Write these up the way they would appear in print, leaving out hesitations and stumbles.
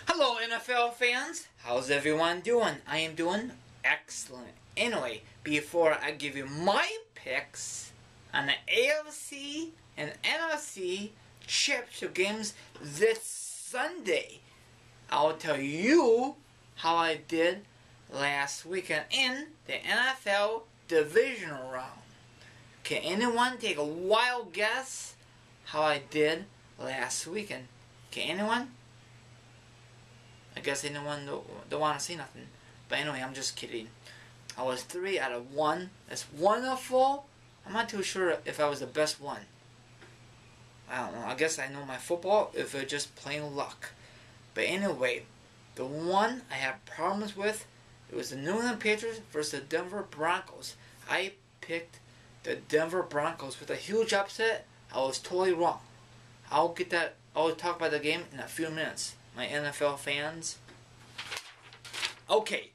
Hello NFL fans, how's everyone doing? I am doing excellent. Anyway, before I give you my picks on the AFC and NFC championship games this Sunday, I'll tell you how I did last weekend in the NFL divisional round. Can anyone take a wild guess how I did last weekend? Can anyone? I guess anyone don't want to say nothing. But anyway, I'm just kidding. I was 3 out of 1. That's wonderful. I'm not too sure if I was the best one. I don't know. I guess I know my football if it's just plain luck. But anyway, the one I had problems with, it was the New England Patriots versus the Denver Broncos. I picked the Denver Broncos with a huge upset. I was totally wrong. I'll talk about the game in a few minutes, my NFL fans. Okay,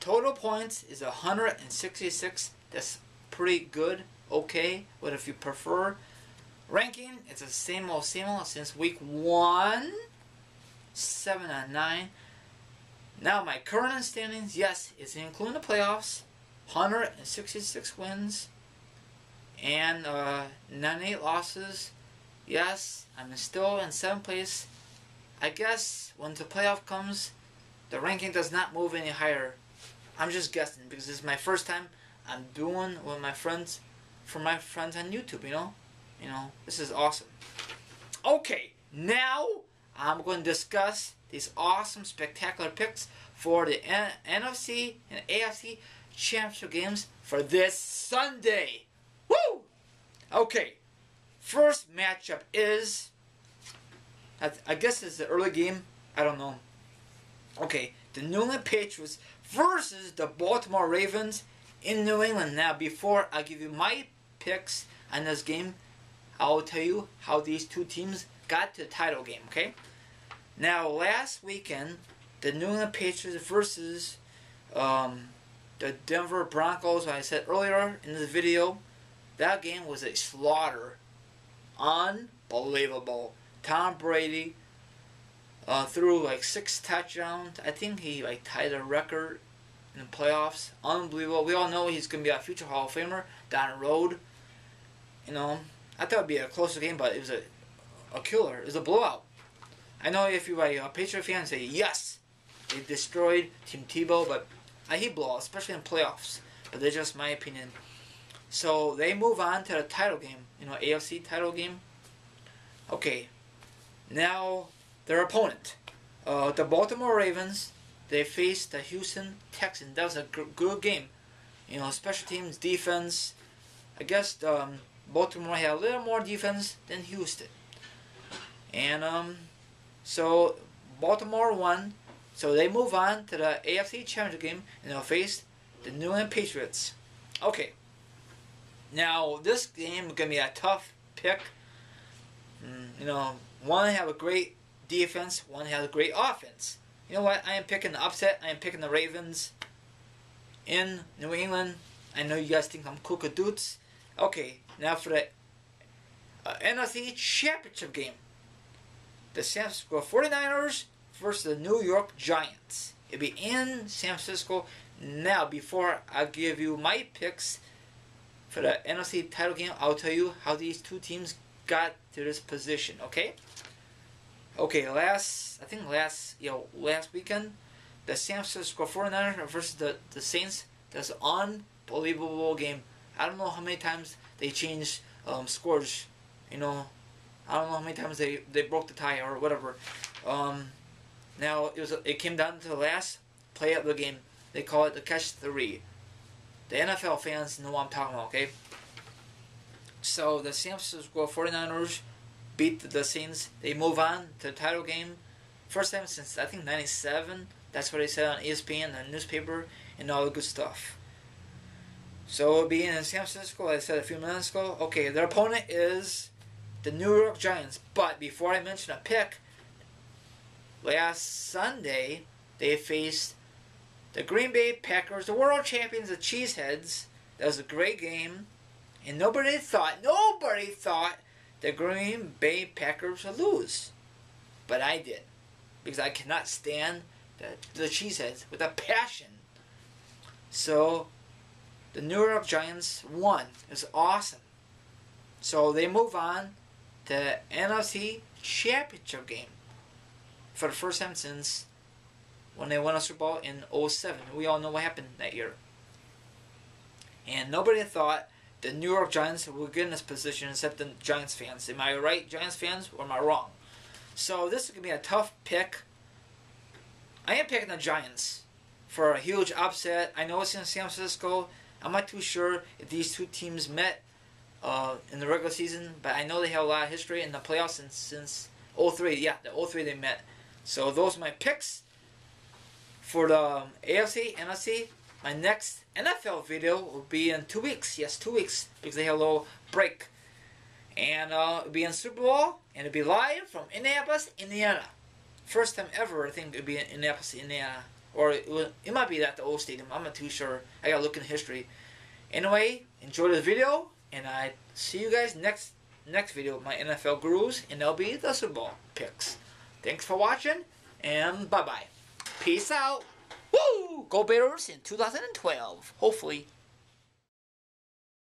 total points is 166. That's pretty good. Okay, but if you prefer ranking, it's the same old since week 1. 7 out of 9. Now my current standings, yes, it's including the playoffs. 166 wins and 98 losses. Yes, I'm still in 7th place. I guess when the playoff comes, the ranking does not move any higher. I'm just guessing because this is my first time I'm doing with my friends, for my friends on YouTube. You know, this is awesome. Okay, now I'm going to discuss these awesome, spectacular picks for the NFC and AFC championship games for this Sunday. Woo! Okay, first matchup is, I guess it's the early game. I don't know. Okay, the New England Patriots versus the Baltimore Ravens in New England. Now, before I give you my picks on this game, I'll tell you how these two teams got to the title game, okay? Now, last weekend, the New England Patriots versus the Denver Broncos, like I said earlier in this video, that game was a slaughter. Unbelievable. Tom Brady threw like 6 touchdowns. I think he tied a record in the playoffs. Unbelievable. We all know he's going to be a future Hall of Famer down the road. You know, I thought it would be a closer game, but it was a killer. It was a blowout. I know if you're a Patriot fan, say yes, they destroyed Team Tebow, but I hate blowouts, especially in playoffs. But that's just my opinion. So they move on to the title game, AFC title game. Okay, now their opponent, the Baltimore Ravens, they faced the Houston Texans. That was a good game. Special teams, defense. I guess Baltimore had a little more defense than Houston. And so Baltimore won. So they move on to the AFC Championship game and they'll face the New England Patriots. Okay. Now this game is gonna be a tough pick. One have a great defense, one has a great offense. You know what? I am picking the upset. I am picking the Ravens in New England. I know you guys think I'm kookadoots. Okay, now for the NFC Championship game. The San Francisco 49ers versus the New York Giants. It'll be in San Francisco. Now, before I give you my picks for the NFC title game, I'll tell you how these two teams got to this position, okay? Okay, last weekend, the San Francisco 49ers versus the Saints. That's an unbelievable game. I don't know how many times they changed scores, I don't know how many times they broke the tie or whatever. Now it came down to the last play of the game. They call it the catch 3. The NFL fans know what I'm talking about, okay? So the San Francisco 49ers beat the Saints. They move on to the title game. First time since I think '97. That's what they said on ESPN, the newspaper, and all the good stuff. So it'll be in San Francisco, like I said a few minutes ago. Okay, their opponent is the New York Giants. But before I mention a pick, last Sunday they faced the Green Bay Packers, the world champions, the Cheeseheads. That was a great game, and nobody thought the Green Bay Packers would lose, but I did. because I cannot stand the Cheeseheads with a passion. So the New York Giants won. It was awesome. So they move on to NFC Championship game for the first time since when they won a Super Bowl in 2007. We all know what happened that year. And nobody thought the New York Giants would get in this position except the Giants fans. Am I right, Giants fans, or am I wrong? So this is going to be a tough pick. I am picking the Giants for a huge upset. I know it's in San Francisco. I'm not too sure if these two teams met in the regular season, but I know they have a lot of history in the playoffs since 2003. Yeah, the 2003 they met. So those are my picks for the AFC, NFC. My next NFL video will be in 2 weeks. Yes, 2 weeks, because they have a little break. And it'll be in Super Bowl, and it'll be live from Indianapolis, Indiana. First time ever, I think it'll be in Indianapolis, Indiana. Or it might be at the old stadium. I'm not too sure. I gotta look in history. Anyway, enjoy the video, and I see you guys next video of my NFL Gurus, and that'll be the Super Bowl picks. Thanks for watching, and bye-bye. Peace out. Woo! Go Bears in 2012, hopefully.